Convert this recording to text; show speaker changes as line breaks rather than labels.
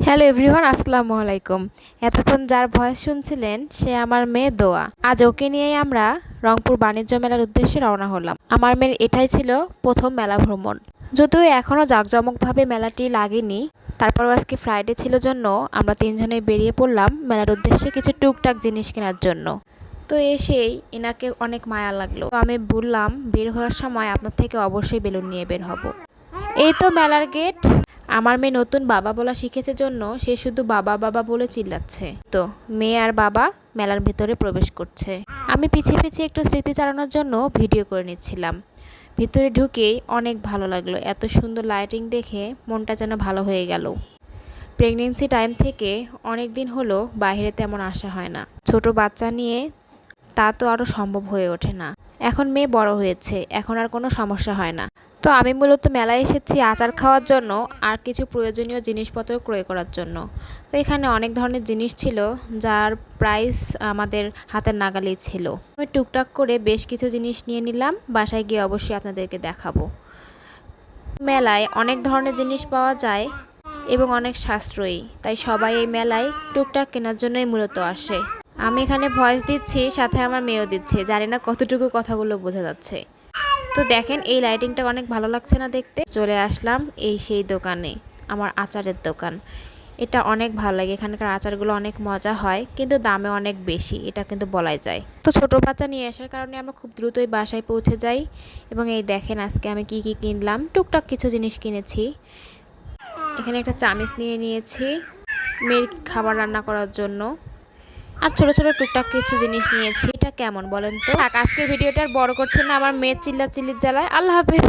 Hello everyone, আসসালামু আলাইকুম। এতক্ষণ যার ভয়েস শুনছিলেন সে আমার মেয়ে দোয়া। আজ ওকে নিয়েই আমরা রংপুর বাণিজ্য মেলার উদ্দেশ্যে রওনা হলাম। আমার মেয়ের এটাই ছিল প্রথম মেলা ভ্রমণ। যদিও এখনও জাঁকজমকভাবে মেলাটি লাগেনি, তারপরও আজকে ফ্রাইডে ছিল জন্য আমরা তিনজনে বেরিয়ে পড়লাম মেলার উদ্দেশ্যে কিছু টুকটাক জিনিস কেনার জন্য। তো এসেই এনাকে অনেক মায়া লাগলো। তো আমি বললাম বের হওয়ার সময় আপনার থেকে অবশ্যই বেলুন নিয়ে বের হব। এই তো মেলার গেট। আমার মেয়ে নতুন বাবা বলা শিখেছে জন্য সে শুধু বাবা বাবা বলে চিল্লাচ্ছে। তো মেয়ে আর বাবা মেলার ভিতরে প্রবেশ করছে। আমি পিছিয়ে পিছিয়ে একটু স্মৃতি চালানোর জন্য ভিডিও করে নিচ্ছিলাম। ভিতরে ঢুকেই অনেক ভালো লাগলো। এত সুন্দর লাইটিং দেখে মনটা যেন ভালো হয়ে গেল। প্রেগনেন্সি টাইম থেকে অনেক দিন হলো বাইরে তেমন আসা হয় না। ছোট বাচ্চা নিয়ে তা তো আরও সম্ভব হয়ে ওঠে না। এখন মেয়ে বড় হয়েছে, এখন আর কোনো সমস্যা হয় না। তো আমি মূলত মেলায় এসেছি আচার খাওয়ার জন্য আর কিছু প্রয়োজনীয় জিনিসপত্র ক্রয় করার জন্য। তো এখানে অনেক ধরনের জিনিস ছিল যার প্রাইস আমাদের হাতের নাগালেই ছিল। আমি টুকটাক করে বেশ কিছু জিনিস নিয়ে নিলাম, বাসায় গিয়ে অবশ্যই আপনাদেরকে দেখাবো। মেলায় অনেক ধরনের জিনিস পাওয়া যায় এবং অনেক সাশ্রয়ী, তাই সবাই এই মেলায় টুকটাক কেনার জন্যই মূলত আসে। আমি এখানে ভয়েস দিচ্ছি, সাথে আমার মেয়েও দিচ্ছে, জানি না কতটুকু কথাগুলো বোঝা যাচ্ছে। তো দেখেন এই লাইটিংটা অনেক ভালো লাগছে না দেখতে। চলে আসলাম এই সেই দোকানে, আমার আচারের দোকান। এটা অনেক ভালো লাগে, এখানকার আচারগুলো অনেক মজা হয়, কিন্তু দামে অনেক বেশি, এটা কিন্তু বলাই যায়। তো ছোট বাচ্চা নিয়ে আসার কারণে আমরা খুব দ্রুতই বাসায় পৌঁছে যাই। এবং এই দেখেন আজকে আমি কি কি কিনলাম। টুকটাক কিছু জিনিস কিনেছি। এখানে একটা চামিচ নিয়ে নিয়েছি মেয়ের খাবার রান্না করার জন্য, আর ছোট ছোট টুকটাক কিছু জিনিস নিয়েছি। এটা কেমন বলেন তো? আজকের ভিডিওটা আর বড় করছে না, আমার মেয়ের চিল্লাচিল্লির জ্বালায়। আল্লাহ হাফেজ।